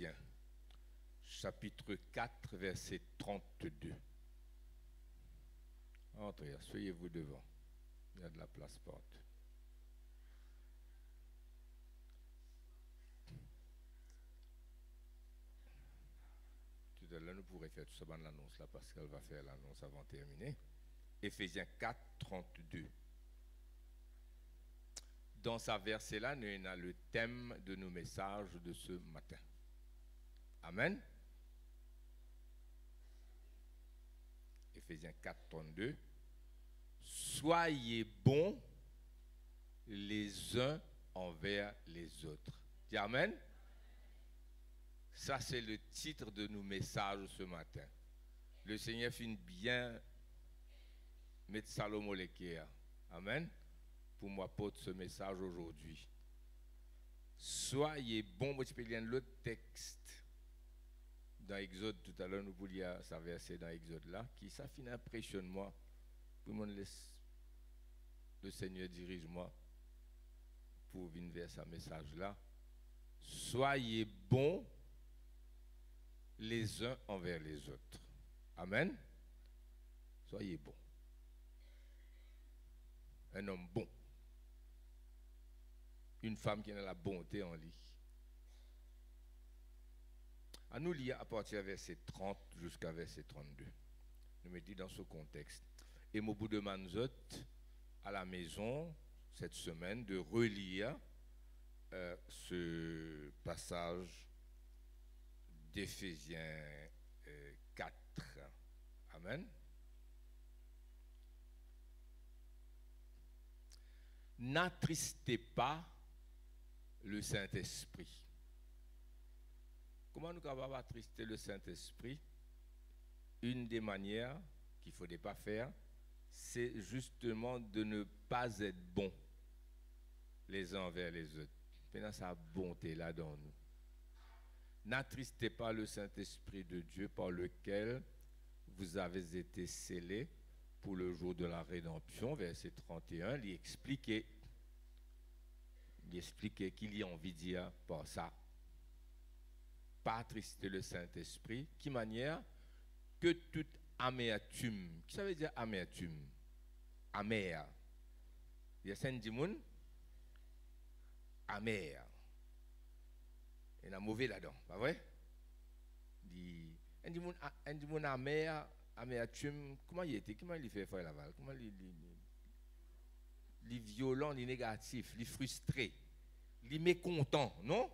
Éphésiens, chapitre 4, verset 32. Entrez, asseyez-vous devant. Il y a de la place partout. Tout à l'heure, nous pourrions faire tout ça dans l'annonce là, parce qu'elle va faire l'annonce avant de terminer. Éphésiens 4, 32. Dans sa verset-là, nous avons le thème de nos messages de ce matin. Amen. Éphésiens 4, 32. Soyez bons les uns envers les autres. Dis Amen. Ça, c'est le titre de nos messages ce matin. Le Seigneur finit bien mettre Salomon l'équerre. Amen. Pour moi, porte ce message aujourd'hui. Soyez bons. Moi, je peux lire l'autre texte dans Exode. Tout à l'heure, nous voulions ça verset dans Exode là, qui ça finit impressionne moi. Pour moi, le Seigneur dirige-moi pour venir vers ce message là. Soyez bons les uns envers les autres. Amen. Soyez bons. Un homme bon. Une femme qui a la bonté en lui. À nous lire à partir du verset 30 jusqu'à verset 32. Nous me dit dans ce contexte. Et mon bout de manzot à la maison cette semaine de relire ce passage d'Éphésiens 4. Amen. N'attristez pas le Saint-Esprit. Comment nous pouvons attrister le Saint-Esprit? Une des manières qu'il ne faudrait pas faire, c'est justement de ne pas être bon les uns envers les autres. Pendant sa bonté là dans nous. N'attristez pas le Saint-Esprit de Dieu par lequel vous avez été scellés pour le jour de la rédemption, verset 31, il expliquait qu'il y a envie de dire par ça. Pas attrister le Saint-Esprit, qui manière que toute amertume. Qu'est-ce que ça veut dire amertume? Amer. Il y a cinq dimoun. Amer. Il y a mauvais là-dedans, pas vrai? Un dimoun amer, amertume, comment il était? Comment il fait faire Laval? Comment il violent, il négatif, il frustré, il mécontent, non?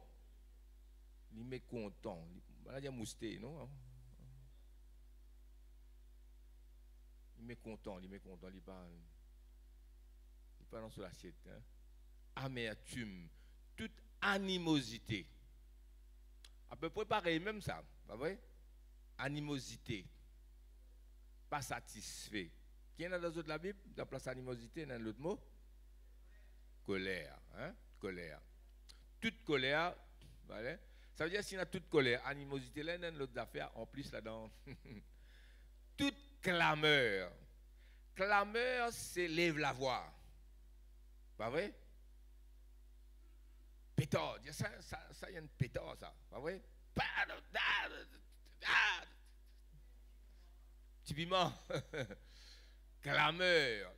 Il mécontent. Voilà, il y a mousté, non? Il mécontent, il parle dans son assiette. Hein? Amertume, toute animosité. À peu près pareil, même ça, pas vrai? Animosité, pas satisfait. Qui est dans l'autre de la Bible? Dans la place animosité, dans l'autre mot? Colère, hein? Colère. Toute colère, voilà. Ça veut dire s'il y a toute colère, animosité, là, dans l'autre affaire, en plus là-dedans. Toute clameur. Clameur, c'est lève la voix. Pas vrai? Pétard. Ça, il y a une pétard, ça. Pas vrai? Typiquement. Clameur.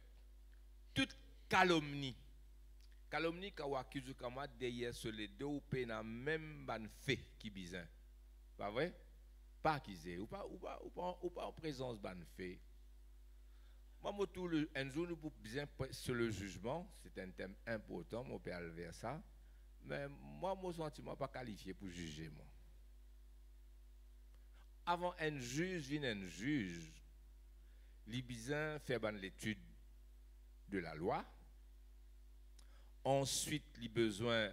Toute calomnie. Calomnie, quand on accuse comme derrière sur les deux, ou pas même ban fait qui bizarre. Pas vrai? Pas accusé, ou pas en présence ban fait. Moi, un jour, nous pouvons bien sur le jugement, c'est un thème important, mon père le vers ça. Mais moi, mon sentiment pas qualifié pour juger, moi. Avant un juge, vient un juge, il besoin faire l'étude de la loi. Ensuite, il a besoin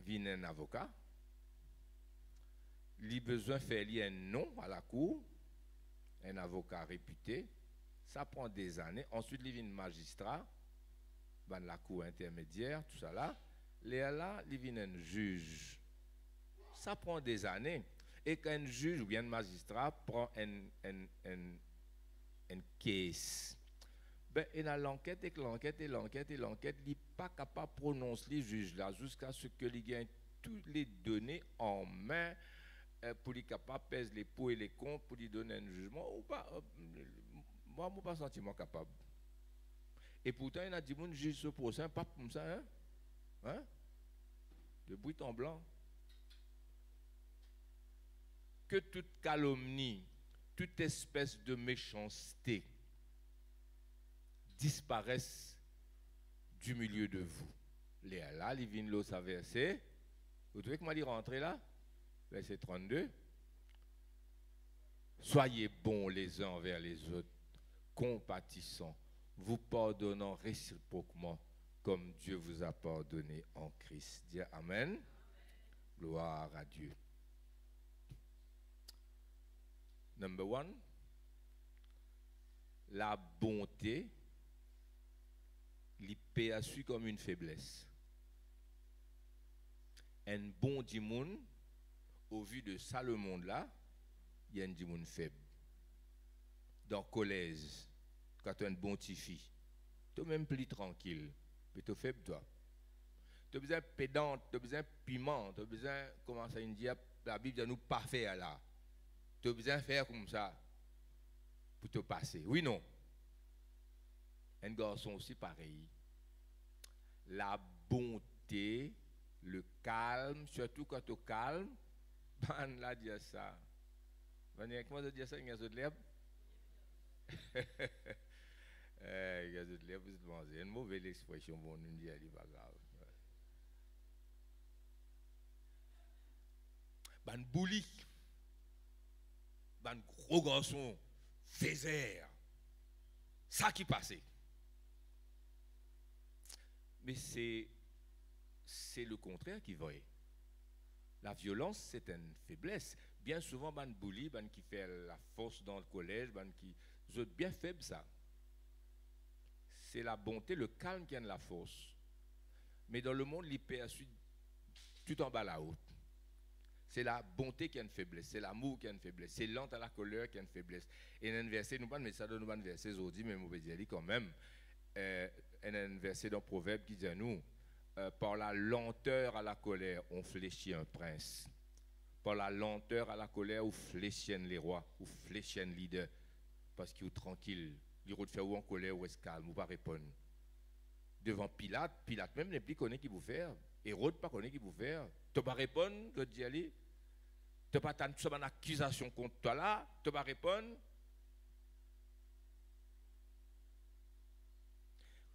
de un avocat. Il a besoin de faire un nom à la cour, un avocat réputé. Ça prend des années. Ensuite, il vient un magistrat, dans la cour intermédiaire, tout ça là. Là, il vient un juge. Ça prend des années. Et quand un juge ou bien un magistrat prend un case, ben, il a l'enquête, il n'est pas capable de prononcer les juges là jusqu'à ce qu'il ait toutes les données en main pour lui capable pèse les pour et les contre pour lui donner un jugement ou pas. Moi, je n'ai pas sentiment capable. Et pourtant, il y a dit mon juge ce procès, pas comme ça, hein? Hein? De bruit en blanc. Que toute calomnie, toute espèce de méchanceté disparaisse du milieu de vous. Là, il vient l'eau verset. Vous trouvez que moi, il rentre là? Verset 32. Soyez bons les uns envers les autres, compatissants, vous pardonnant réciproquement, comme Dieu vous a pardonné en Christ. Dis Amen. Gloire à Dieu. Number one, la bonté, l'y perçue comme une faiblesse. Un bon dimoun, au vu de ça, le monde là, il y a un dimoun faible. Dans le collège, quand tu as une bonne petite fille, tu es même plus tranquille, mais tu es faible toi. Tu as besoin de pédante, tu as besoin de piment, tu as besoin, comment ça dit, la Bible dit nous pas faire là. Tu as besoin de faire comme ça pour te passer. Oui, non. Un garçon aussi pareil. La bonté, le calme, surtout quand tu es calme, ben là, dire ça. Comment tu dis ça, il y a de l'herbe? Il y a de l'herbe, c'est une mauvaise expression, bon, nous dit, elle n'est pas grave. Ben bouli, ben gros garçon, faiseur, ça qui passait. Mais c'est le contraire qui va. La violence, c'est une faiblesse. Bien souvent, ban bully, ban qui fait la force dans le collège, ban qui sont bien faibles ça. C'est la bonté, le calme qui a de la force. Mais dans le monde, l'hyper tout en bas là-haut. C'est la bonté qui a une faiblesse, c'est l'amour qui a une faiblesse, c'est lent à la colère qui a une faiblesse. Et il y a un verset, nous parlons de ça, nous parlons de verset aujourd'hui, mais mauvais dire quand même. Il y a un verset dans Proverbe qui dit à nous, par la lenteur à la colère, on fléchit un prince. Par la lenteur à la colère, on fléchienne les rois, on fléchienne les leaders. Parce qu'il est tranquille. Il va faire ou en colère ou est calme, ou pas répondre. Devant Pilate, Pilate même n'est plus connu qui vous faire. Hérode pas connu qui vous faire. Tu ne vas pas répondre, je dis aller. Tu n'as pas une accusation contre toi là, tu ne vas pas répondre.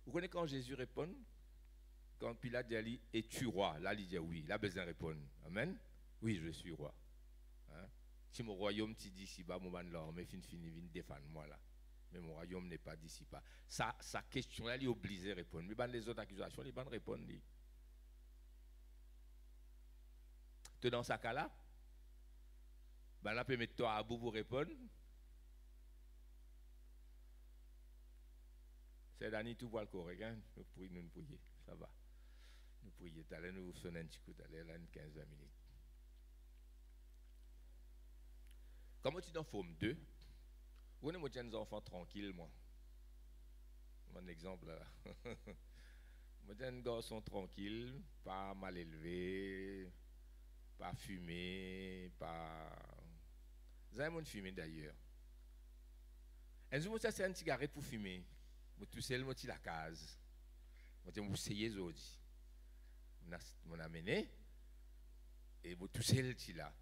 Vous connaissez quand Jésus répond? Quand Pilate dit, es-tu roi? Là, il dit oui. Il a besoin de répondre. Amen. Oui, je suis roi. Hein? Si mon royaume t'y dit ici-bas, mon man l'armée fini, vient défendre moi là. Mais mon royaume n'est pas d'ici-bas. Sa question là, il est obligé de répondre. Mais les autres accusations, il va répondre. Tu es dans ce cas-là? Ben là, peut mettre toi à bout pour répondre. C'est Dani tout pour le correct, hein? Nous prions, ça va. Nous prions, allez nous sonner un petit coup, allez là, une 15-20 minutes. Comment tu es dans forme 2? Vous avez des enfants tranquilles, moi. Mon exemple là. Moi, j'ai un garçon tranquille, pas mal élevé, pas fumé, pas. Vous avez mon fumé d'ailleurs. Un jour, ça c'est une cigarette pour fumer. Je suis tout seul, je suis la case. Je suis essayé aujourd'hui. Je suis amené. Et je suis tout seul, je suis là.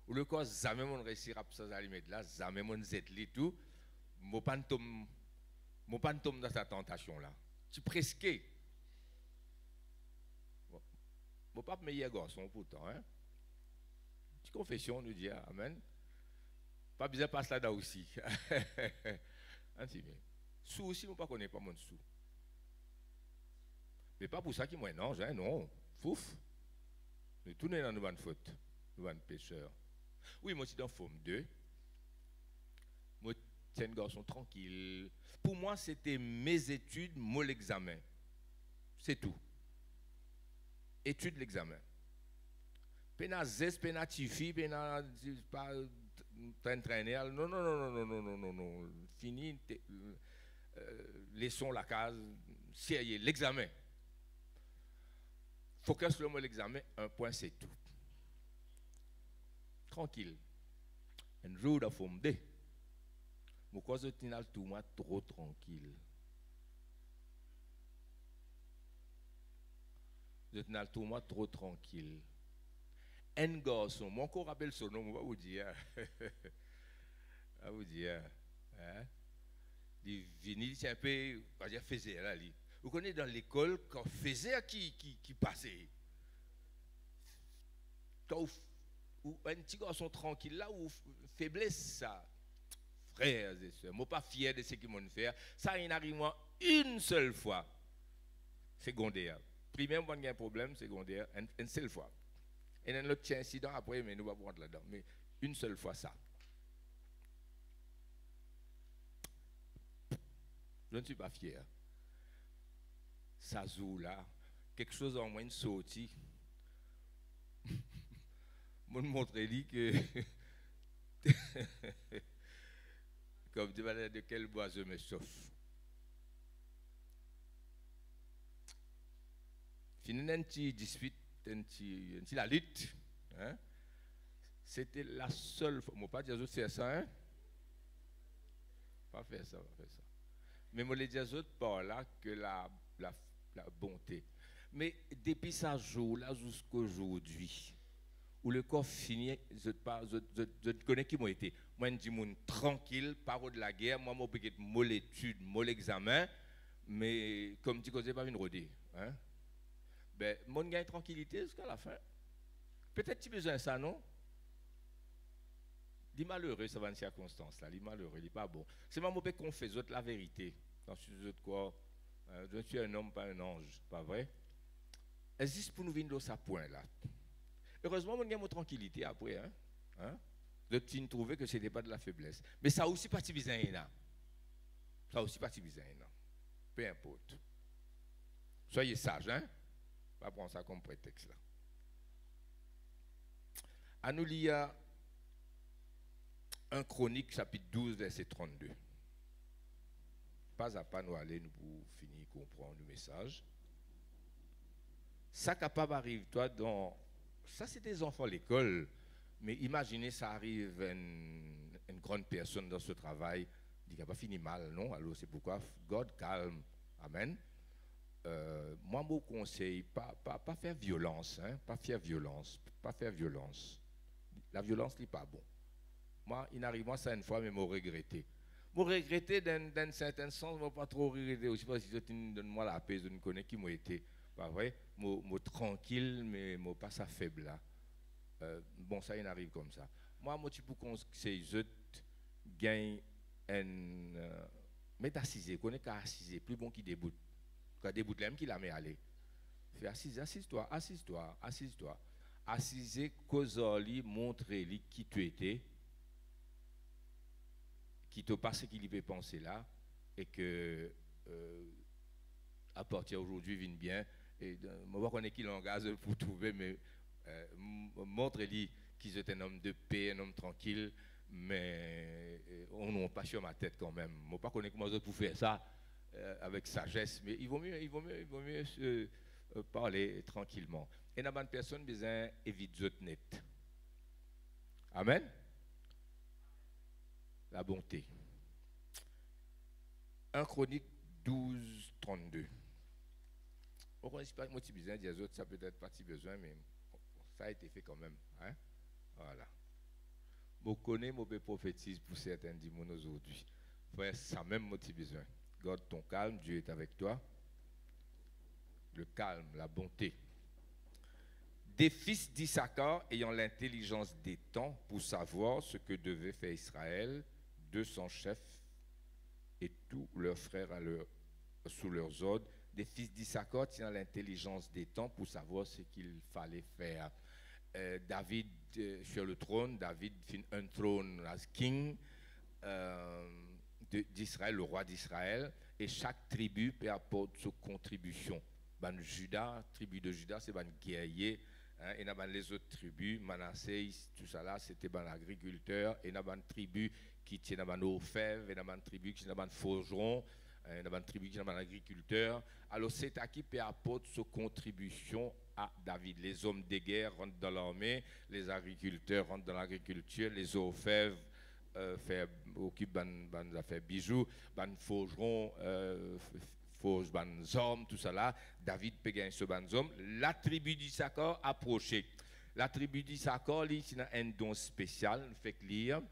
Ou le cas, jamais mon réussir à ça mettre là, jamais mon zetli tout. Je ne pas tomber dans cette tentation là. Tu presque. Je ne pas meilleur garçon pourtant. Hein? Petite confession, nous dit Amen. Pas besoin de passer là aussi. Sous aussi, je ne connais pas mon sous. Mais pas pour ça qu'il m'en non, non. Fouf. Nous tournons dans nos bonnes fautes, nous bonnes pécheurs. Oui, moi, je suis dans forme 2. Moi, c'est un garçon tranquille. Pour moi, c'était mes études, mon examen. C'est tout. Étude l'examen. Pena zes, pena tifi, pena pas t'entraîner. Non. Fini. Laissons la case. Sérieux, l'examen. Focus sur l'examen, un point, c'est tout. tranquille. Un jour, il faut me dire, pourquoi je tiens tout moi trop tranquille? Je tiens tout moi trop tranquille. Un garçon, moi encore rappelle son nom, on va vous dire. On va vous dire. Hein? Il vient, c'est un peu, on va dire, faisait là. Vous connaissez dans l'école, quand faisait qui passait. Quand un petit garçon tranquille là, ou faiblesse ça. Frères et sœurs, moi pas fier de ce qu'ils m'ont fait. Ça, il n'arrive moi une seule fois. Secondaire. Primaire, moi, il y a un problème, secondaire, une seule fois. Et un autre incident après, mais nous ne allons pas là-dedans. Mais une seule fois ça. Je ne suis pas fier. Ça joue là. Quelque chose en moins sorti. Je me montrer lui que. Comme tu vas de quel bois je me chauffe. Fini un petit dispute, un petit la lutte. Hein? C'était la seule fois. Moi, pas dire que c'est ça, hein? Pas faire ça, pas faire ça. Mais moi, les dire autres par là que la bonté. Mais depuis ce jour-là jusqu'à aujourd'hui, où le corps finit, je connais qui m'a été. Moi, je dis, tranquille, parole de la guerre, moi, je peux être mon étude, mon examen, mais comme tu ne pas une rodée. Hein? Ben, mon gagne tranquillité jusqu'à la fin. Peut-être que tu as besoin de ça, non? Il est malheureux, ça va une circonstance là. Il est malheureux, il n'est pas bon. C'est moi qui confesse la vérité. Dans ce quoi, je suis un homme, pas un ange, pas vrai? Existe pour nous venir de ce point-là. Heureusement, on a une tranquillité après. Hein? De trouver que ce n'était pas de la faiblesse. Mais ça aussi pas si bizarre. Ça aussi pas si bizarre. Peu importe. Soyez sages, hein? Pas prendre ça comme prétexte là. À nous lire 1 Chronique, chapitre 12, verset 32. Pas à pas nous aller, nous pour finir comprendre le message. Ça capable arrive toi dans ça c'est des enfants à l'école, mais imaginez ça arrive une grande personne dans ce travail, dit qu'il n'a pas fini mal, non? Alors c'est pourquoi God calme, amen. Moi mon conseil, pas faire violence, hein? Pas faire violence. La violence n'est pas bon. Moi, il arrive moi ça une fois, mais je regretté. Je regretté d'un certain sens, je ne pas trop regretter aussi parce que donne-moi la paix, je ne connais qui m'a été. Pas vrai? Moi tranquille, mais moi pas ça faible là. Bon, ça, il arrive comme ça. Moi, tu peux conseiller, je gagne un. Mais d'assiser, connais qu'à assiser, plus bon qu'il déboute. Quand déboute l'aime qu'il la met à aller. Fais assise-toi. Assiser, cause-lui, montre-lui qui tu étais, qui te passe ce qu'il peut penser là, et que à partir d'aujourd'hui, vienne bien. Et je ne sais pas qui langage pour trouver, mais montre-lui qu'il est un homme de paix, un homme tranquille, mais on n'a pas sur ma tête quand même. Je ne sais pas comment je peux faire ça avec sagesse, mais il vaut mieux se parler tranquillement. Et n'a pas de personne besoin d'éviter de net. Amen. La bonté. 1 Chronique 12, 32. On ne connaît pas moi si besoin des autres, ça peut être pas si besoin, mais ça a été fait quand même. Hein? Voilà. Je connais, je prophétise pour certains démons aujourd'hui. Frère, ça même moi si besoin. Garde ton calme, Dieu est avec toi. Le calme, la bonté. Des fils d'Issachar ayant l'intelligence des temps pour savoir ce que devait faire Israël, 200 chefs et tous leurs frères sous leurs ordres, des fils d'Issachar ayant l'intelligence des temps pour savoir ce qu'il fallait faire. David sur le trône, David fit un trône as king d'Israël, le roi d'Israël, et chaque tribu peut apporter sa contribution. Ben, Judas, tribu de Judas, c'est un guerrier. Hein, et dans les autres tribus, Manassé, tout ça là, c'était un agriculteur. Et dans une tribu qui tient dans nos fèves, et dans une tribu qui tient dans un forgeron, et dans une tribu qui tient dans un agriculteur. Alors c'est à qui peut apporter sa contribution à David. Les hommes de guerre rentrent dans l'armée, les agriculteurs rentrent dans l'agriculture, les orfèvres occupent des affaires bijoux, des forgerons forgent des hommes, tout ça là. David peut gagner ce des hommes. La tribu d'Issachar approchée. La tribu d'Issachar, c'est un don spécial, nous fait lire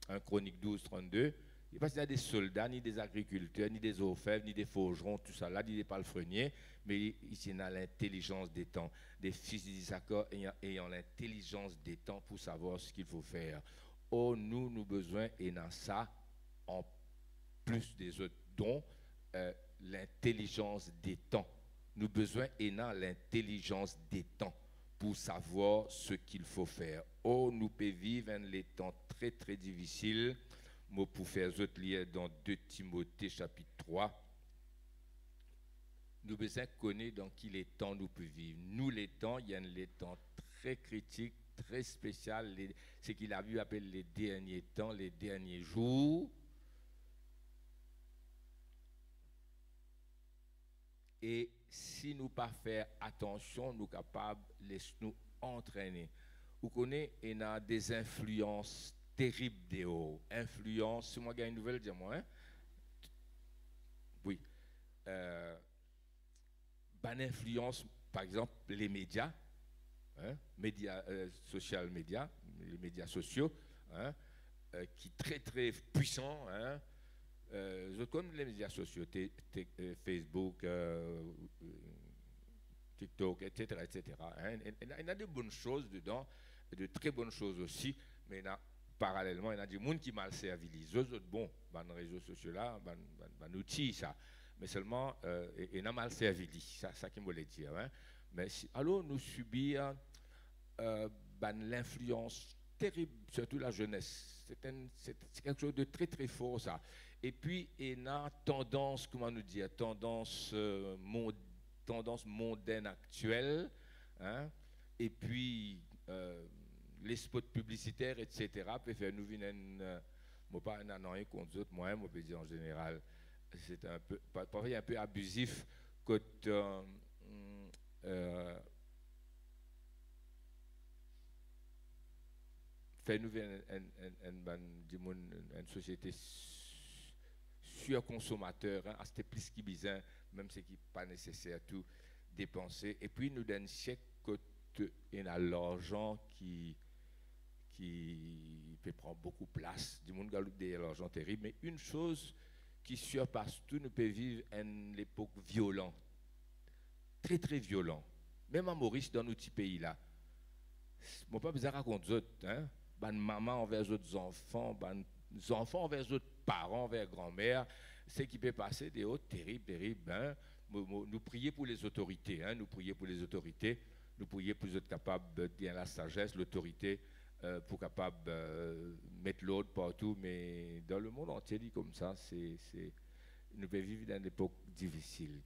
un Chronique 12, 32. Parce qu'il y a des soldats, ni des agriculteurs, ni des orfèvres, ni des forgerons, tout ça là, ni des palefreniers, mais ici on a l'intelligence des temps, des fils d'Issachar ayant l'intelligence des temps pour savoir ce qu'il faut faire. Oh, nous besoin, et dans ça, en plus des autres dons, l'intelligence des temps. Nous besoin, et dans l'intelligence des temps pour savoir ce qu'il faut faire. Oh, nous pouvons vivre les temps très très difficiles. Moi, pour faire autres lire dans 2 Timothée chapitre 3, nous besoin connaître dans qui les temps nous pouvons vivre. Nous, les temps, il y a les temps très critiques, très spéciaux, ce qu'il a vu appeler les derniers temps, les derniers jours. Et si nous ne pas faire attention, nous sommes capables de nous entraîner. Vous connaissez, il y a des influences terribles dehors. Influence, si moi j'ai une nouvelle, dis-moi. Hein? Oui. Bonne influence, par exemple, les médias, hein? Social médias, les médias sociaux, hein? Qui sont très très puissants. Hein? Je connais les médias sociaux, Facebook, TikTok, etc. etc. Hein? Il y a de bonnes choses dedans, de très bonnes choses aussi, mais parallèlement, il y a des gens qui mal servi. Les autres, bon, les réseaux sociaux là, un outil, ça. Mais seulement, il y a mal servi. C'est ça qui me voulait dire. Hein? Mais alors, nous subir l'influence terrible, surtout la jeunesse. C'est quelque chose de très très fort, ça. Et puis, il y a tendance, comment nous dire, tendance mondaine actuelle, hein? Et puis les spots publicitaires, etc., peuvent faire nous venir, moi pas un an contre d'autres, moi, on peut dire en général, c'est un peu, parfois un peu abusif quand faire nous venir une société surconsommateur, hein, c'était plus qui bizarre, même ce qui n'est pas nécessaire tout dépenser. Et puis nous donne chèque que il y a l'argent qui peut prendre beaucoup de place. Du monde galoupe derrière l'argent terrible. Mais une chose qui surpasse tout, nous pouvons vivre une époque violente, très très violent. Même à Maurice, dans nos petits pays là. Moi, pas besoin de raconter autres, hein. Ben, maman envers les autres enfants, ben, enfants envers les autres parents, envers grand-mère, ce qui peut passer des hauts terribles, terribles. Hein. Nous prions pour les autorités, hein. Nous prions pour les autorités, nous prions pour être capables de gagner la sagesse, l'autorité, pour capable mettre l'ordre partout, mais dans le monde entier, dit comme ça, nous pouvons vivre dans une époque difficile.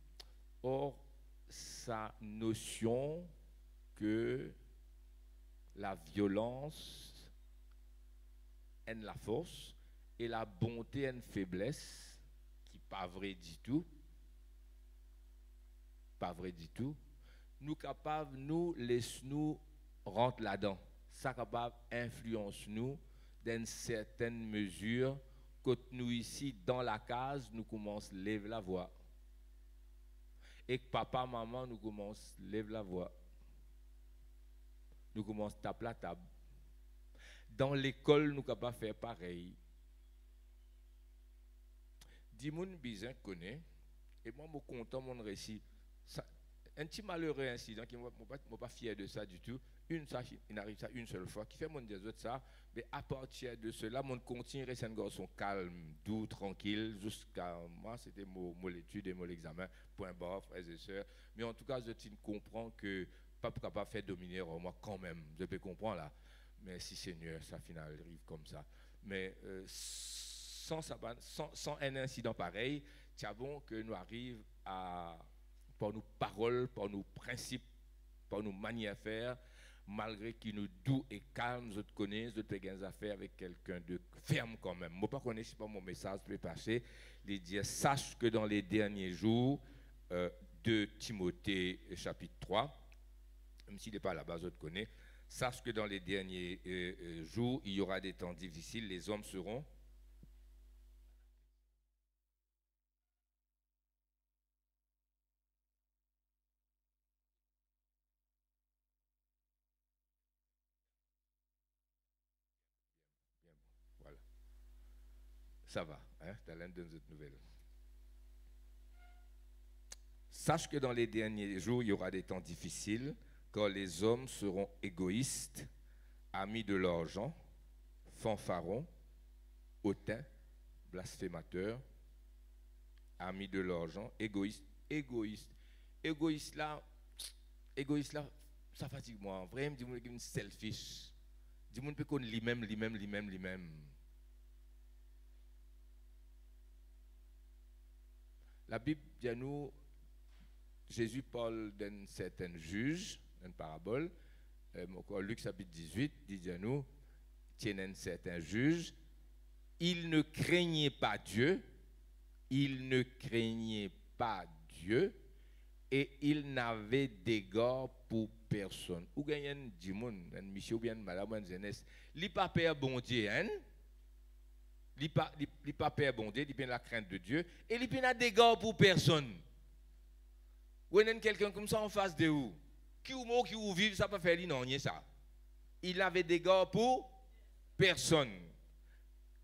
Or, sa notion que la violence est la force et la bonté est une faiblesse, qui n'est pas vrai du tout, pas vrai du tout, nous capables, nous laissons-nous rentrer là-dedans. Ça capable influence nous dans certaines mesures. Quand nous ici dans la case, nous commençons à lever la voix. Et que papa, maman, nous commençons à lever la voix. Nous commençons à taper la table. Dans l'école, nous sommes capables de faire pareil. Dis moun bizarre connaît, et moi, je suis content de mon récit. Ça, un petit malheureux incident, qui ne suis pas fier de ça du tout. Il arrive ça une seule fois, qui fait mon des autres ça, mais à partir de cela, mon continue rester un garçon calme, doux, tranquille, jusqu'à moi, c'était mon étude et mon examen, point barre, frères et sœurs. Mais en tout cas, je comprends que pas capable de faire dominer en moi quand même, je peux comprendre là. Merci Seigneur, ça final arrive comme ça. Mais sans un incident pareil, c'est bon que nous arrivions à, par nos paroles, par nos principes, par nos manières de faire, malgré qu'il nous doux et calme, nous connaissons, nous avons des affaires avec quelqu'un de ferme quand même. Moi, je ne sais pas mon message peut passer, il dit sache que dans les derniers jours, de Timothée chapitre 3, même s'il n'est pas à la base, je te connais. Sache que dans les derniers jours, il y aura des temps difficiles, les hommes seront bien bon. Voilà. Ça va, hein? Tu as l'un de nos autres nouvelles. Sache que dans les derniers jours, il y aura des temps difficiles, quand les hommes seront égoïstes, amis de l'argent, fanfarons, hautains, blasphémateurs, amis de l'argent, égoïstes, égoïstes. Égoïste là, ça fatigue moi. Vraiment, dis-moi qu'il est selfish. Dis-moi peut qu'on lui-même, lui-même, lui-même, lui-même. La Bible dit à nous, Jésus parle d'un certain juge, une parabole. Luc chapitre 18 dit à nous, tiens un certain juge, il ne craignait pas Dieu, il ne craignait pas Dieu, et il n'avait d'égard pour personne. Ou gagne un dimon, un monsieur ou bien madame, un jeunesse, il pas père bon Dieu, hein? Il pas père bon Dieu, il pas la crainte de Dieu, et il n'a d'égard pour personne. Ou a quelqu'un comme ça en face de vous, qui ou mort, qui ou vive, ça peut faire lui non, ça. Il n'avait d'égard pour personne.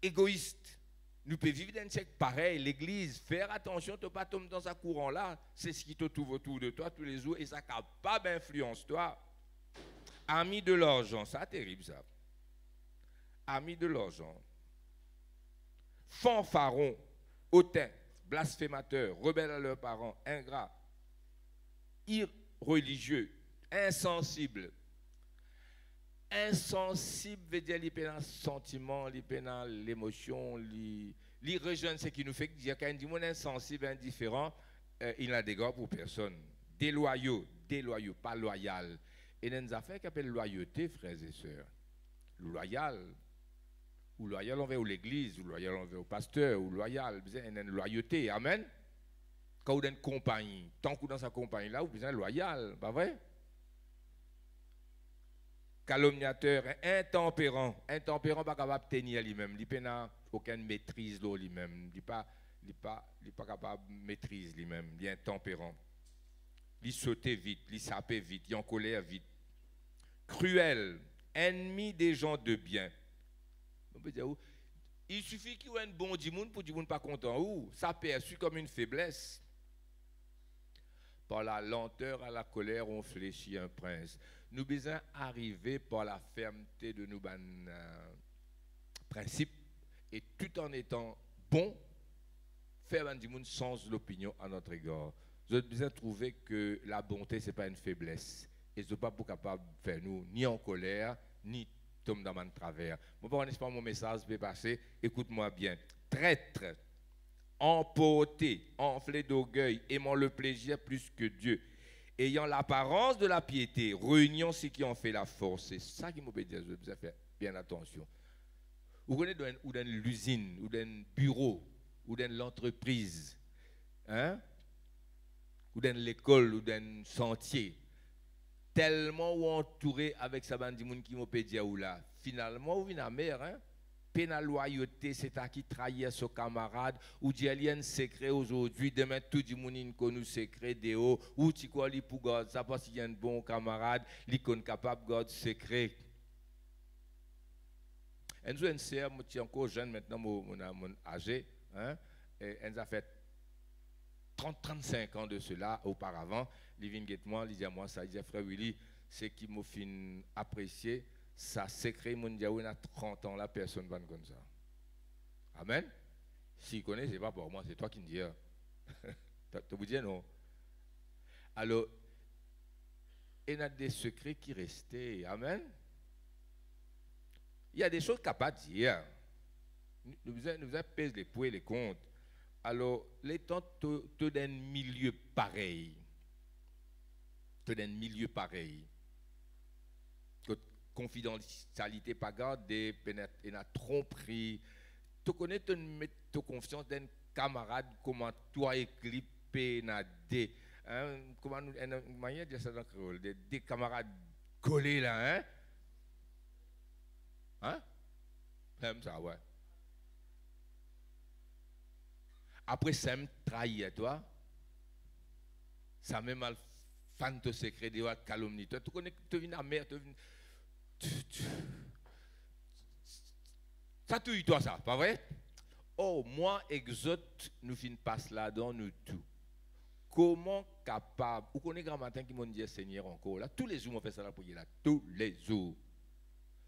Égoïste. Nous pouvons vivre dans un siècle pareil. L'Église, faire attention, tu ne pas tomber dans ce courant-là. C'est ce qui te trouve autour de toi tous les jours et ça n'a pas d'influence, toi. Ami de l'argent, ça terrible ça. Ami de l'argent. Fanfaron, hautain, blasphémateur, rebelles à leurs parents, ingrats, irreligieux, insensibles. Insensible veut dire qu'il y a un sentiment, il y a l'émotion, il rejoint ce qui nous fait dire qu'un monde insensible, indifférent, il n'a d'égard pour personne. Déloyaux, pas loyal. Et il y a une affaire qui s'appelle loyauté, frères et sœurs. Loyal, ou loyal envers l'église, ou loyal envers le pasteur, ou loyal, il y a une loyauté, amen. Quand vous êtes une compagnie, tant que vous êtes dans sa compagnie là, vous êtes loyal, pas vrai? Calomniateur, intempérant, pas capable de tenir lui-même, il n'a aucune maîtrise de lui-même, il n'est pas capable de maîtriser lui-même, il est intempérant. Il saute vite, il sape vite, il est en colère vite. Cruel, ennemi des gens de bien. On peut dire, il suffit qu'il y ait un bon dimoun pour dire qu'il n'est pas content. Ou ça perçu comme une faiblesse. Par la lenteur à la colère, on fléchit un prince. Nous devons arriver par la fermeté de nos principes et tout en étant bon, faire un monde sans l'opinion à notre égard. Je devons trouver que la bonté, ce n'est pas une faiblesse. Et ce n'est pas pour capable de faire nous ni en colère, ni tomber dans mon travers. Bon, n'est-ce pas mon message peut passer? Écoute-moi bien. Traître, emporté, enflé d'orgueil, aimant le plaisir plus que Dieu, ayant l'apparence de la piété, réunion ceux qui ont fait la force. C'est ça qui m'obéit, je dois faire bien attention. Vous connaissez ou dans l'usine, ou dans le bureau, ou dans l'entreprise, hein? Ou dans l'école, ou dans le sentier, tellement ou entouré avec sa bande de monde qui m'obéit ou là, finalement, vous venez à mer, hein? La loyauté, c'est à qui trahir son camarade, ou dit il y a un secret aujourd'hui, demain tout le monde connaît secret de haut, ou tu crois qu'il pour garder ça parce qu'il y a un bon camarade, il est capable de garder secret. Et nous, une sœur, je suis encore jeune maintenant, mon âgé, hein, et elle a fait 30-35 ans de cela auparavant. Il vient de moi, il dit à moi ça, il dit frère Willy, c'est qui m'a fait apprécier. Ça secret mondial, il y a 30 ans, la personne ne va comme ça. Amen. S'il connaît, ce n'est pas pour moi, c'est toi qui me dis. Tu vous dis non. Alors, il y a des secrets qui restaient. Amen. Il y a des choses qu'on n'a pas dire. Nous avons pesé les pour et les comptes. Alors, les temps te d'un milieu pareil. Te d'un milieu pareil. Confidentialité pas gardée, et la tromperie. Tu connais ta confiance d'un camarade, comment toi éclipé, comment nous, une manière de dire ça dans le créole, des camarades collés là, hein? Hein? Comme ça, ouais. Après, ça me trahit, toi. Ça me mal fan de secret, de calomnie. Toi, tu connais, tu viens à mer, tu viens. Ça touille toi, ça, pas vrai? Oh, moi, exote, nous fin passe là-dedans, nous tout. Comment capable, vous connaissez grand matin qui m'ont dit Seigneur encore là, tous les jours, on fait ça là pour y là, tous les jours.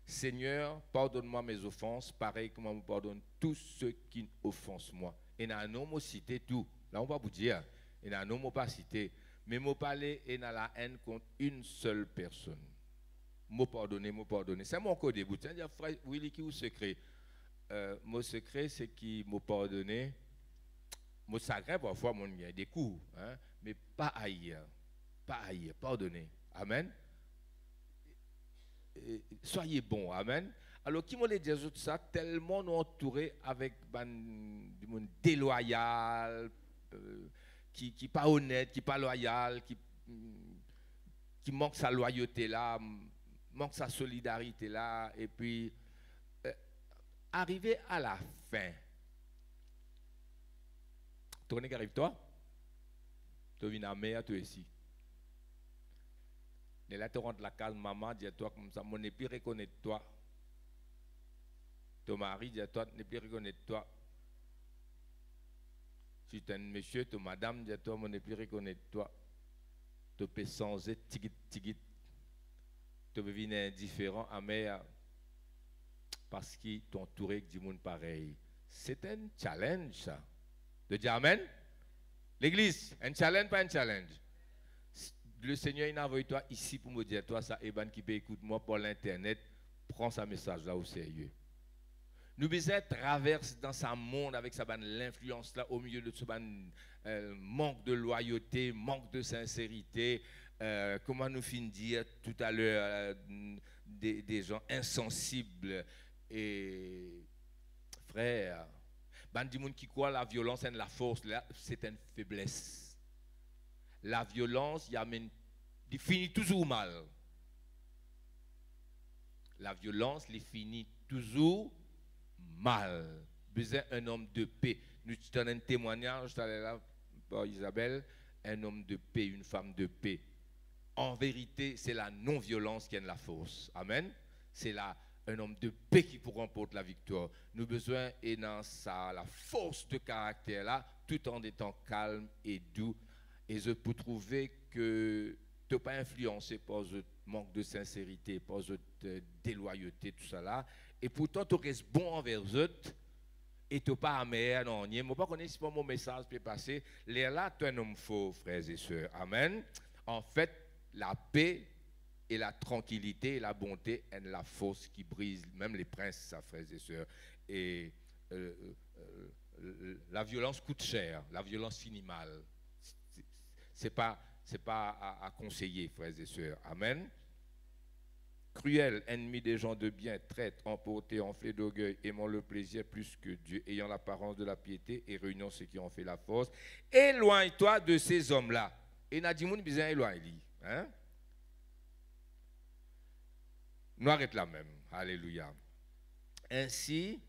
Seigneur, pardonne-moi mes offenses, pareil comme on me pardonne tous ceux qui offensent moi. Et dans un nom, on cité tout. Là, on va vous dire. Et dans un nom, on pas cité. Mais on parler et dans la haine contre une seule personne. Moi pardonner, moi pardonner. C'est mon code de bout. C'est-à-dire, frère, Willy, qui est secret? Mon secret, c'est qui m'a pardonné. Mon sacré, parfois, mon il y a des coups. Hein, mais pas ailleurs. Pas ailleurs. Pardonner. Amen. Soyez bons, amen. Alors, qui m'a dit ça, tellement entouré avec du monde déloyal, qui pas honnête, qui pas loyal, qui manque sa loyauté là, manque sa solidarité là, et puis arrivé à la fin. Tu connais qui arrive toi? Tu viens à mer, tu es ici. Et là, tu rentres la case, maman, dis à toi comme ça, mon épi reconnaît toi. Ton mari, dis à toi, n'est plus reconnaît toi. Si tu es un monsieur, ton madame, dis à toi, mon épi reconnaît toi. Tu peux changer, tigit, tigit. Tu peux venir indifférent, amer, parce qu'ils t'ont entouré du monde pareil. C'est un challenge, ça. De dire Amen? L'église, un challenge, pas un challenge. Le Seigneur, il a envoyé toi ici pour me dire, toi, ça, Eban qui peut écouter moi pour l'internet, prends ce message là au sérieux. Nous devons traverser dans ce monde avec sa l'influence là au milieu de ce manque de loyauté, manque de sincérité. Comment nous finissons dire tout à l'heure des gens insensibles et frères. Des gens qui croient la violence et la force, c'est une faiblesse. La violence, il finit toujours mal. La violence, il finit toujours mal. Besoin d'un homme de paix. Nous avons un témoignage, là, par Isabelle, un homme de paix, une femme de paix. En vérité, c'est la non-violence qui est la force. Amen. C'est un homme de paix qui remporte la victoire. Nous avons besoin et dans la force de caractère là, tout en étant calme et doux. Et je peux trouver que tu n'es pas influencé par ce manque de sincérité, par cette déloyauté, tout ça là. Et pourtant, tu restes bon envers eux et tu n'es pas amer. Non, je ne sais pas si mon message peut passer. Là, tu es un homme faux, frères et sœurs. Amen. En fait, la paix et la tranquillité et la bonté est la force qui brise même les princes, ça, frères et sœurs. Et la violence coûte cher. La violence finit mal. C'est pas à conseiller, frères et sœurs. Amen. Cruel, ennemi des gens de bien, traître, emporté, enflé d'orgueil, aimant le plaisir plus que Dieu, ayant l'apparence de la piété et réuniant ceux qui ont fait la force. Éloigne-toi de ces hommes-là. Et Nadimoun bizarre éloigne. Hein? Nous arrêtons là même. Alléluia. Ainsi,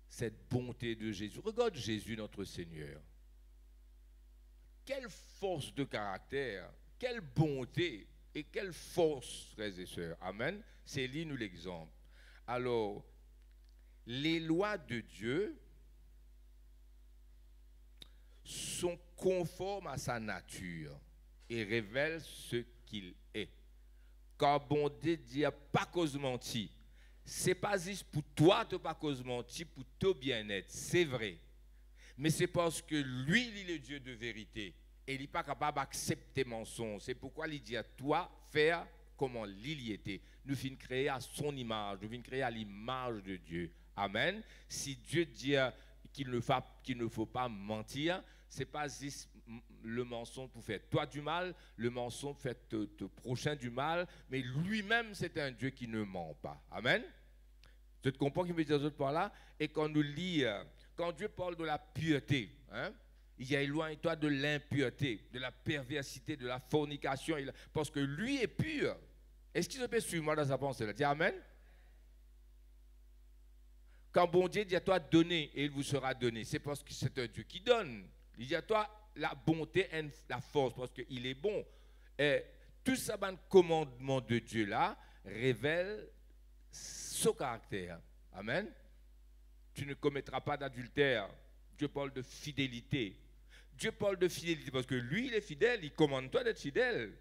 cette bonté de Jésus. Regarde Jésus, notre Seigneur. Quelle force de caractère, quelle bonté et quelle force, frères et sœurs. Amen. C'est lui nous l'exemple. Alors, les lois de Dieu sont conformes à sa nature et révèlent ce qu'il est. Car bon Dieu dit pas cause menti. C'est pas juste pour toi de pas cause menti, pour ton bien-être, c'est vrai. Mais c'est parce que lui, il est le Dieu de vérité. Et il n'est pas capable d'accepter mensonge. C'est pourquoi il dit à toi, faire comment il était. Nous finissons créer à son image, nous finissons créer à l'image de Dieu. Amen. Si Dieu dit qu'il ne faut pas mentir, ce n'est pas juste le mensonge pour faire toi du mal, le mensonge pour faire te prochain du mal, mais lui-même, c'est un Dieu qui ne ment pas. Amen. Tu te comprends qu'il me dit aux autres par là? Et quand nous lit, quand Dieu parle de la pureté, hein, Il dit, éloigne-toi de l'impureté, de la perversité, de la fornication, parce que lui est pur. Est-ce qu'il se peut suivre moi dans sa pensée là? Dis Amen. Quand bon Dieu dit à toi, donnez et il vous sera donné, c'est parce que c'est un Dieu qui donne. Il dit à toi, la bonté et la force, parce qu'il est bon. Et tout ça, le commandement de Dieu là, révèle son caractère. Amen. Tu ne commettras pas d'adultère. Dieu parle de fidélité. Dieu parle de fidélité parce que lui, il est fidèle. Il commande toi d'être fidèle.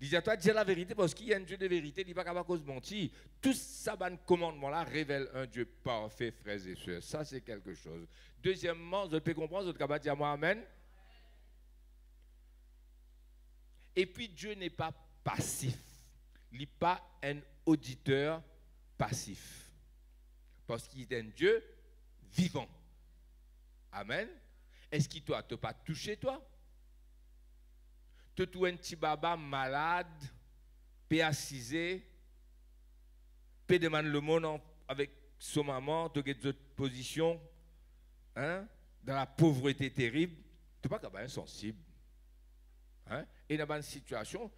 Il dit à toi, dis la vérité parce qu'il y a un Dieu de vérité. Il ne dit pas qu'à cause de mentir. Tout ça, ce commandement-là révèle un Dieu parfait, frères et sœurs. Ça, c'est quelque chose. Deuxièmement, je peux comprendre, je peux dire moi Amen. Et puis, Dieu n'est pas passif. Il n'est pas un auditeur passif. Parce qu'il est un Dieu vivant. Amen. Est-ce qu'il t'a pas touché, toi? Tu es un petit baba malade, peut assiser, peut demander le monde avec son maman, tu as d'autres positions, hein? Dans la pauvreté terrible, tu n'es pas insensible. Hein? Et dans une situation,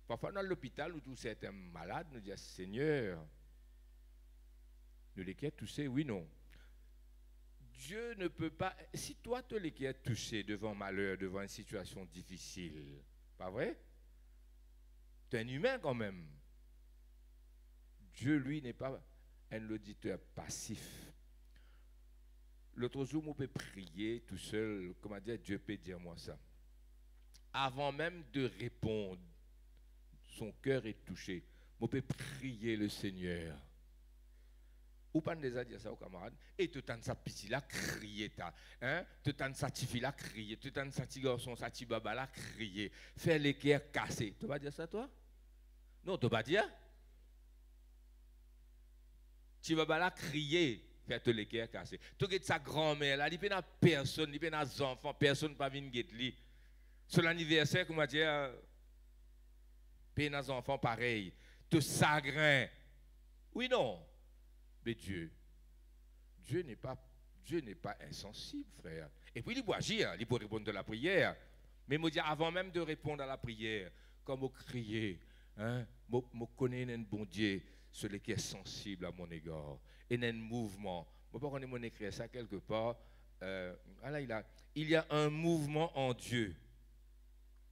parfois dans l'hôpital où tous certains malades nous disent Seigneur, nous les qui touchés, oui, non. Dieu ne peut pas. Si toi, tu les qui es touché devant malheur, devant une situation difficile, pas vrai? Tu es un humain quand même. Dieu, lui, n'est pas un auditeur passif. L'autre jour, on peut prier tout seul. Comment dire, Dieu peut dire moi ça. Avant même de répondre, son cœur est touché. On peut prier le Seigneur. Ou pas déjà dire ça aux camarades, et tu t'en sa petit là, crier ta, hein, tu t'en sa petit fille là, crier, tu t'en sa petit garçon, sa petit baba là, crier, faire les cœurs cassés. Tu vas dire ça toi? Non, tu vas dire? Tu vas là crier, faire tous les cœurs cassés. Tu regardes sa grand-mère là, il n'y a personne, il n'y a pas d'enfants, personne ne va venir guetter. Sur l'anniversaire, comment dire, il n'y a pas d'enfants pareil, tu sagrin. Oui, non. Mais Dieu n'est pas insensible, frère. Et puis il peut agir, il peut répondre à la prière. Mais moi, avant même de répondre à la prière, quand je crie, hein, je connais un bon Dieu, celui qui est sensible à mon égard. Et un mouvement. Je ne sais pas si on écrit ça quelque part. Il y a un mouvement en Dieu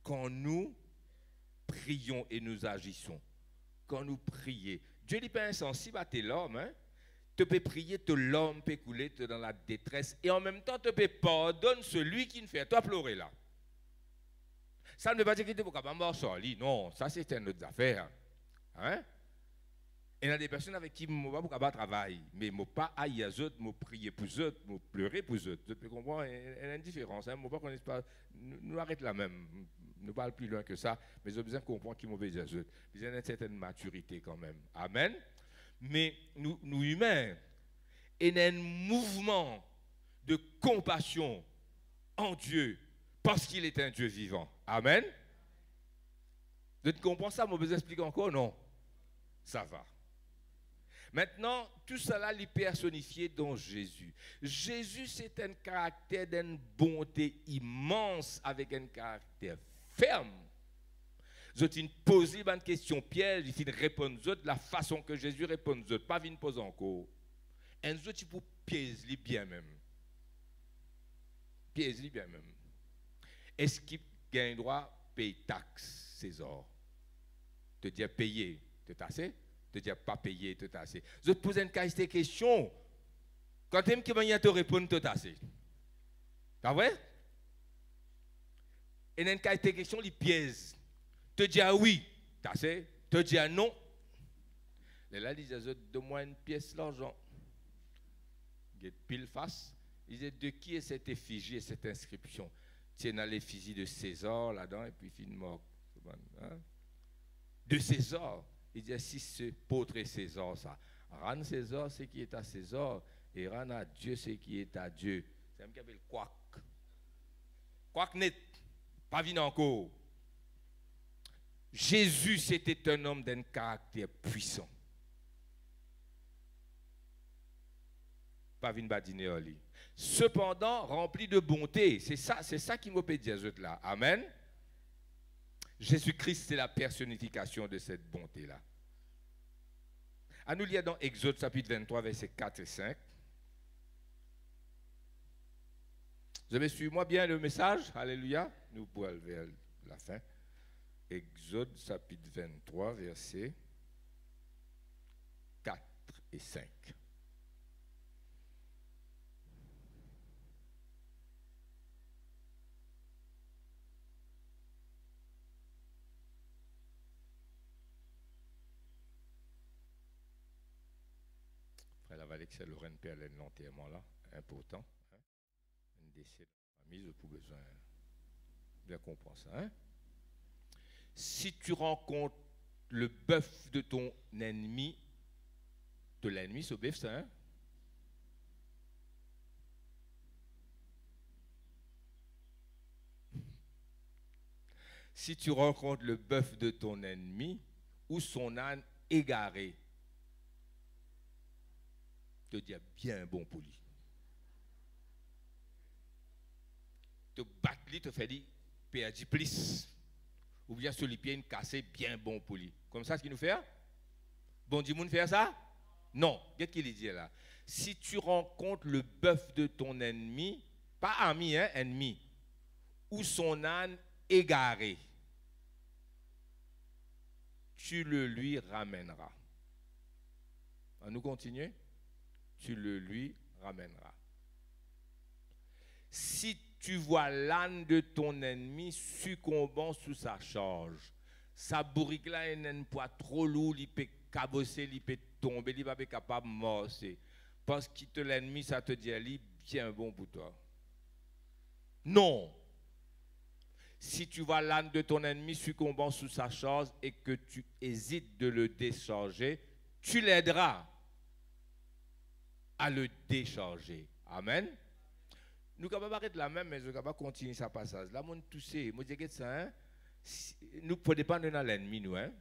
quand nous prions et nous agissons. Quand nous prions. Dieu n'est pas insensible à tes l'homme, hein? Tu peux prier, tout l'homme peut couler, tu es dans la détresse, et en même temps, tu peux pardonner celui qui ne fait toi pleurer là. Ça ne veut pas dire que tu ne peux pas mort sur lui, non, ça c'est une autre affaire. Hein? Et il y a des personnes avec qui je ne peux pas travailler, mais je ne peux pas haïr les autres, je peux prier pour eux autres, je peux pleurer pour eux autres. Tu peux comprendre, il y a une différence. Hein? Nous arrêtons là même, nous ne parlons plus loin que ça, mais j'ai besoin de comprendre qui mauvais les autres. Ils ont une certaine maturité quand même. Amen. Mais nous humains, il y a un mouvement de compassion en Dieu parce qu'il est un Dieu vivant. Amen. Vous comprenez ça? Je vous explique encore? Non. Ça va. Maintenant, tout cela est personnifié dans Jésus. Jésus, c'est un caractère d'une bonté immense avec un caractère ferme. Je t'ai posé une question piège, il faut répondre de la façon que Jésus répond de pas venir poser encore. Un autre pour piéger bien même. Piéger bien même. Est-ce qu'il gagne droit à payer taxe César? Te dire payer, te tasser? Te dire pas payer, te tasser. Je te pose une question. Quand tu aimes que tu te répondre, te tasser. C'est vrai? Et une question, il piège. Te dire oui, te dire non. Et là, il disait, donne-moi une pièce d'argent. Il est pile face. Il disait, de qui est cette effigie et cette inscription? Tiens, dans l'effigie de César là-dedans, et puis il mort. Hein? De César. Il dit, si ce portrait César, ça. Rendre César, ce qui est à César, et rendre à Dieu ce qui est à Dieu. C'est un qui appelle quack. Quack net. Pas venu encore. Jésus, c'était un homme d'un caractère puissant. pas vin badiner en li. Cependant, rempli de bonté. C'est ça qui me peut dire là. Amen. Jésus-Christ, c'est la personnification de cette bonté-là. À nous lire dans Exode chapitre 23, versets 4 et 5. Vous avez suivi moi bien le message? Alléluia. Nous pouvons aller vers la fin. Exode chapitre 23, versets 4 et 5. Frère Lavalec, c'est Lorraine Père, l'enterrement là, important. Hein? Un décès de la famille, pour besoin bien comprendre ça. Hein? Si tu rencontres le bœuf de ton ennemi, de l'ennemi, ce bœuf, ça, hein? Si tu rencontres le bœuf de ton ennemi ou son âne égaré, te dis bien bon pour lui. Te battre, te fait dire, perdre plus. Ou bien sur les pieds, casser bien bon pour lui. Comme ça, ce qu'il nous fait? Bon, du monde fait ça? Non. Qu'est-ce qu'il dit là? Si tu rencontres le bœuf de ton ennemi, pas ami, hein, ennemi, ou son âne égaré, tu le lui ramèneras. On nous continuer? Tu le lui ramèneras. Si tu vois l'âne de ton ennemi succombant sous sa charge, sa bourrique là est un poids trop lourd, il peut cabosser, il peut tomber, il va pas capable de morcer. Parce que quitte l'ennemi, ça te dit, il est bien bon pour toi. Non. Si tu vois l'âne de ton ennemi succombant sous sa charge et que tu hésites de le décharger, tu l'aideras à le décharger. Amen. Nous ne pouvons pas arrêter la même, mais nous ne pouvons pas continuer ce passage. Là, mon toussé, moi je dis que ça, hein? Nous ne dépendre de l'ennemi, nous. Hein?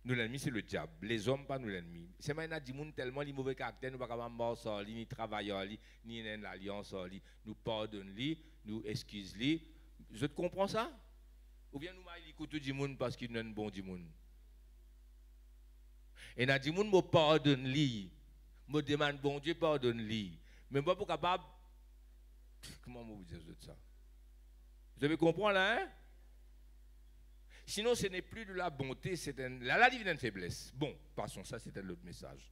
Nous, l'ennemi, c'est le diable. Les hommes, pas nous l'ennemi. C'est maintenant dit tellement les mauvais caractères, nous ne pouvons pas mort ni travailleurs, ni une alliance, nous pardonnons, nous excusons. Je te comprends ça? Ou bien nous écoutons du monde parce qu'il est un bon du monde. Et nous dit monde me pardonne lui, me demande bon Dieu pardonne lui. Mais pas pour capable. Comment vous dire ça? Vous avez compris là, hein? Sinon, ce n'est plus de la bonté, c'est la divine faiblesse. Bon, passons, ça c'était l'autre message.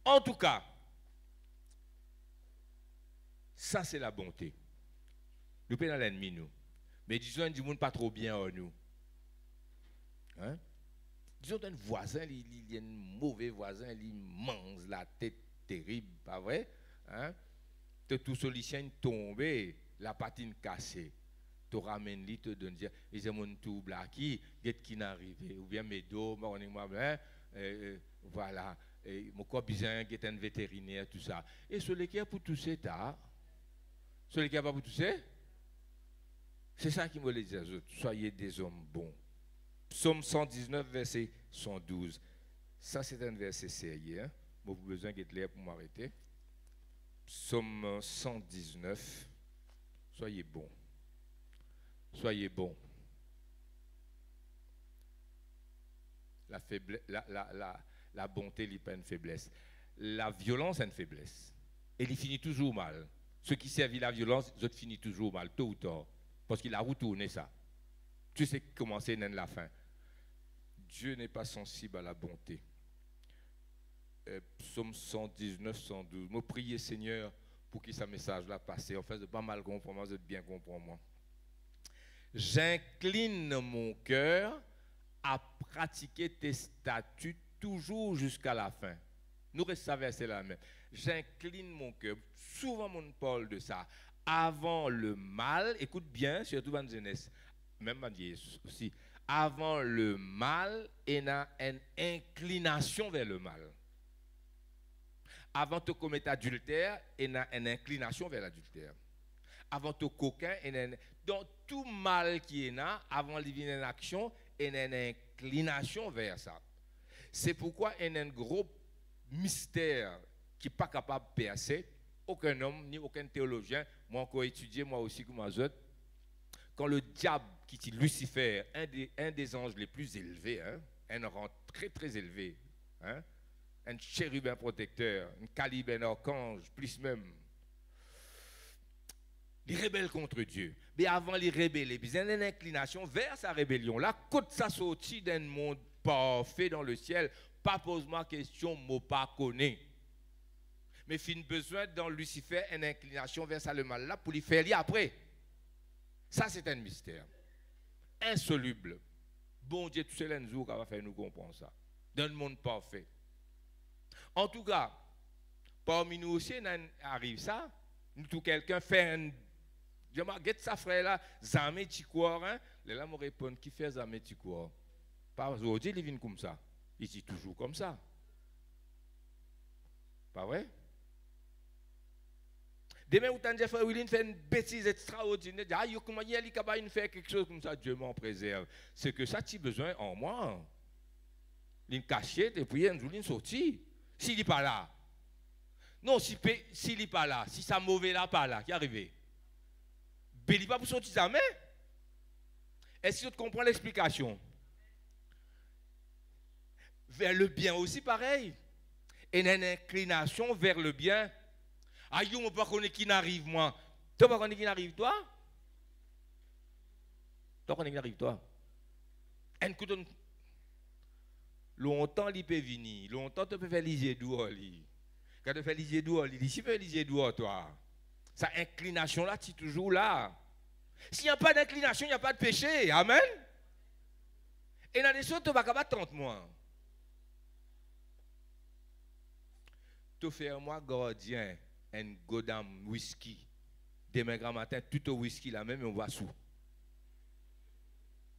En tout cas, ça c'est la bonté. Nous payons l'ennemi, nous. Mais disons, du monde pas trop bien en nous. Hein? Disons, un voisin, il est un mauvais voisin, il mange la tête terrible, pas vrai? Hein? Tout solution tombé, la patine cassée. Tu ramènes lui, te donne dire, ils ont mon tout blacki, qui n'est arrivé, ou bien mes dos, voilà, mon copain qui est un vétérinaire, tout ça. Et celui qui a pour tousser, celui qui n'a pas pour tousser, c'est ça qui me le dit aux autres, soyez des hommes bons. Psaume 119, verset 112. Ça, c'est un verset sérieux. Hein? Moi, vous avez besoin d'être là pour m'arrêter. Psaume 119. Soyez bons. Soyez bons. La bonté n'est pas une faiblesse. La violence est une faiblesse. Et il finit toujours mal. Ceux qui servent la violence, ils finissent toujours mal, tôt ou tard. Parce qu'il a retourné ça. Tu sais comment c'est la fin. Dieu n'est pas sensible à la bonté. Psaume 119, 112. Moi, priez Seigneur pour que ce message-là passe. En fait, de pas mal comprendre, de bien comprendre moi. J'incline mon cœur à pratiquer tes statuts toujours jusqu'à la fin. Nous restons à verset là même. J'incline mon cœur. Souvent, on parle de ça. Avant le mal, écoute bien, surtout dans jeunesse, même dans Jésus aussi. Avant le mal, il y a une inclination vers le mal. Avant de commettre adultère, il y a une inclination vers l'adultère. Avant de coquin, il y a dans tout mal qui est là, avant de venir en action, il y a une inclination vers ça. C'est pourquoi il y a un gros mystère qui n'est pas capable de percer. aucun homme, ni aucun théologien, moi encore étudié, moi aussi comme les autres, quand le diable, qui dit Lucifer, un des anges les plus élevés, hein, un rang très très élevé, hein, un chérubin protecteur, un calibre, un archange, plus même, il rebelle contre Dieu. Mais avant de rebeller, il y a une inclination vers sa rébellion. Là, quand ça sortit d'un monde parfait dans le ciel, pas pose-moi question, moi pas connais. Mais fin besoin dans Lucifer une inclination vers ça le mal là pour lui faire lire après. Ça c'est un mystère insoluble. Bon Dieu, tout seul un jour va faire nous comprendre ça. Dans le monde parfait. En tout cas, parmi nous aussi, arrive ça. Nous tout quelqu'un fait un je m'arrête ça frère là, zamé tikouar hein. Là me répond qui fait zamé tikouar. Pas aujourd'hui il vient comme ça. Il dit toujours comme ça. Pas vrai? Demain, vous t'en frère William fait une bêtise extraordinaire. Ah, comment il est capable de faire quelque chose comme ça? Dieu m'en préserve. C'est que ça, tu as besoin en moi. Il caché et puis un jour, il sorti. S'il n'est pas là. Non, s'il n'est pas là, si ça mauvais là, pas là, qui est arrivé? Il n'est pas pour sortir jamais. Est-ce que tu comprends l'explication? Vers le bien aussi, pareil. Et une inclination vers le bien. Aïe, je ne sais pas qui n'arrive, moi. Tu ne sais pas qui n'arrive, toi? Tu ne sais pas qui n'arrive, toi? Longtemps, il peut venir. Longtemps, tu peux faire l'isier dehors. Quand tu fais l'isier dehors, il dit, si tu fais l'isier dehors, toi. Sa inclination-là, tu es toujours là. S'il n'y a pas d'inclination, il n'y a pas de péché. Amen? Et dans les choses, tu ne vas pas 30 mois. Tu fais moi gardien. Un godam whisky. Demain grand matin, tout au whisky là même, on va sous.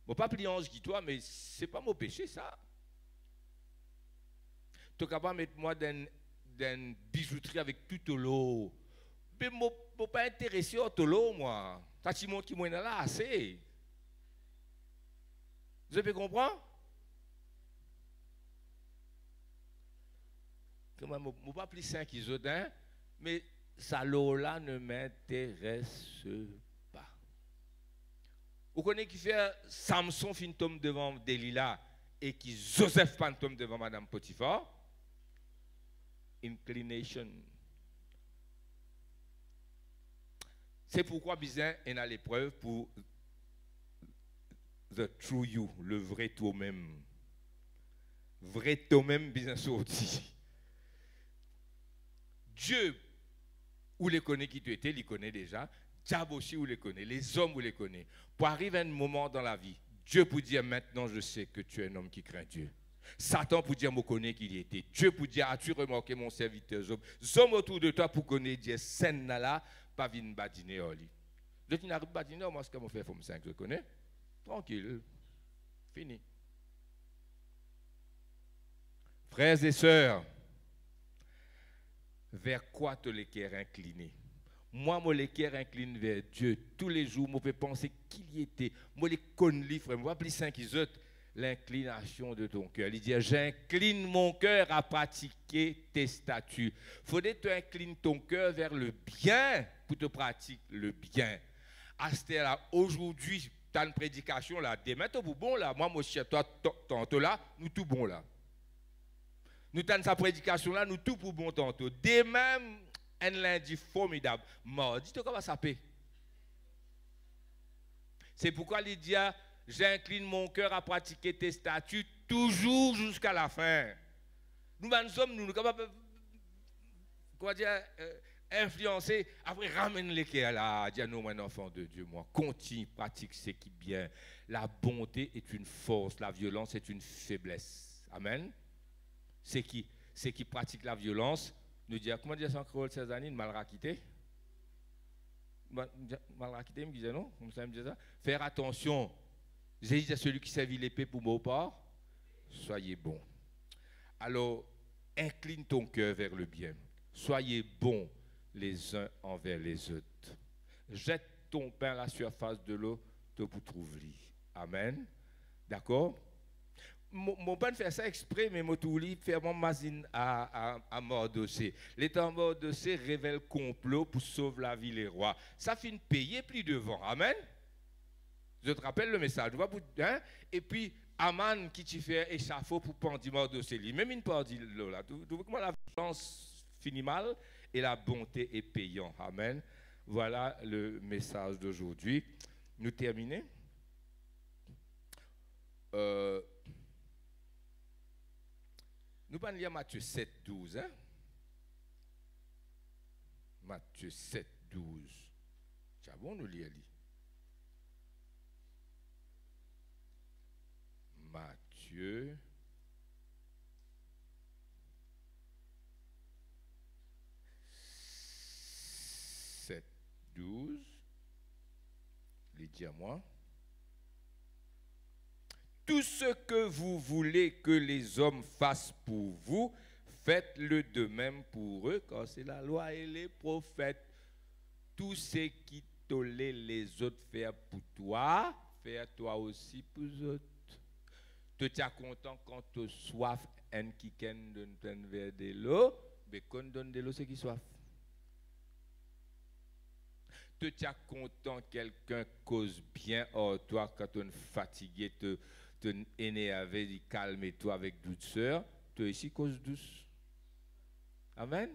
Bon, pas plier ange qui toi, mais c'est pas mon péché ça. Tu es capable de mettre moi dans une bijouterie avec tout l'eau. Mais je ne pas intéressé au l'eau, moi. Ça, tu montres qui m'a là assez. Vous avez compris? Je ne pas plus 5 isodins. Mais ça là ne m'intéresse pas. Vous connaissez qui fait Samson fin tombe devant Delilah et qui Joseph pan tombe devant Madame Potiphar? Inclination. C'est pourquoi bizarre on a l'épreuve pour the true you, le vrai toi-même. Vrai toi-même bien sorti. Dieu, ou les connaît qui tu étais, il connaît déjà. Diable aussi, ou les connaît. Les hommes, ou les connaît. Pour arriver à un moment dans la vie, Dieu pour dire maintenant, je sais que tu es un homme qui craint Dieu. Satan pour dire, je connais qu'il y était. Dieu pour dire, as-tu remarqué mon serviteur Job? Zoom autour de toi pour connaître Dieu. Scène là, pas vin badiner au lit. Je tu n'arrives pas badiner, moi, ce que je fais, comme 5, je connais. Tranquille. Fini. Frères et sœurs, vers quoi te les cœurs inclinés? Moi, les cœurs incline vers Dieu. Tous les jours, je peux penser qu'il y était. Moi, les connais, frère. Moi, plus 5 autres, l'inclination de ton cœur. Il dit, j'incline mon cœur à pratiquer tes statuts. Il faudrait que tu inclines ton cœur vers le bien pour te pratiquer le bien. Astère, aujourd'hui, tu as une prédication là. Demain, tu es bon là. Moi, chez toi, tantôt là, nous tout bon là. Nous avons sa prédication là, nous tout pour bon tantôt. Demain, un lundi formidable. Mardi, tu vas saper. C'est pourquoi il dit, j'incline mon cœur à pratiquer tes statuts toujours jusqu'à la fin. Nous sommes, nous capables, quoi dire, influencer, après ramène les cœurs là, dire non, mon enfant de Dieu, moi, continue, pratique ce qui est bien. La bonté est une force, la violence est une faiblesse. Amen. C'est qui pratique la violence, nous dit, comment dire ça en créole ces années, mal raquité? Mal raquité, me disait non? Comme ça, me disait ça. Faire attention. J'ai dit à celui qui servit l'épée pour mon part, soyez bon. Alors, incline ton cœur vers le bien. Soyez bons les uns envers les autres. Jette ton pain à la surface de l'eau, te vous trouveras. Amen. D'accord? mon pas faire ça exprès, mais mon tout lit faire mon mazine à Mordossé. L'État Mordossé révèle complot pour sauver la ville et roi. Ça finit payer plus devant. Amen. Je te rappelle le message. Hein? Et puis, Aman qui t'y fait échafaud pour pendir Mordossé. Même une pendule là. Tu vois comment la violence finit mal et la bonté est payante. Amen. Voilà le message d'aujourd'hui. Nous terminons. Nous allons lire Matthieu 7, 12. Hein? Matthieu 7, 12. C'est bon, nous lire. Matthieu 7, 12. Dis à moi. Tout ce que vous voulez que les hommes fassent pour vous, faites-le de même pour eux, car c'est la loi et les prophètes. Tout ce qui tolère les autres faire pour toi, fais toi aussi pour les autres. Tu es content quand tu soif un qui donne un verre de l'eau, mais quand donne de l'eau, c'est qui soif. Tu es content quelqu'un cause bien, or toi quand tu es fatigué, te énervé, calme-toi avec douceur, tu es ici cause douce. Amen.